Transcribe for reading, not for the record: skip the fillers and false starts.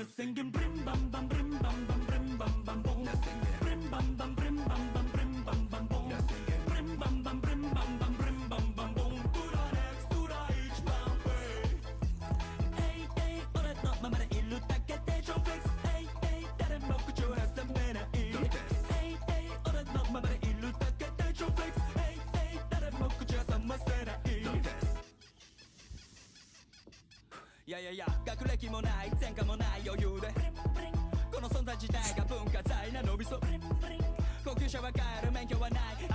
な宣言ブリンバンバンブリンバンバンブリンバンバンボンブリンバンバンブリンバンバンブリンバンバンボンブリンバンバンブリンバンバンブリンバンバンボン裏 NEXT 裏一番俺のままでいるだけでジョンフレックス誰も口を挟めない俺のままでいるだけでジョンフレックス誰も口を挟ませないいや学歴もない前科もない余裕でこの存在自体が文化財なのびそ高級車は買える免許はない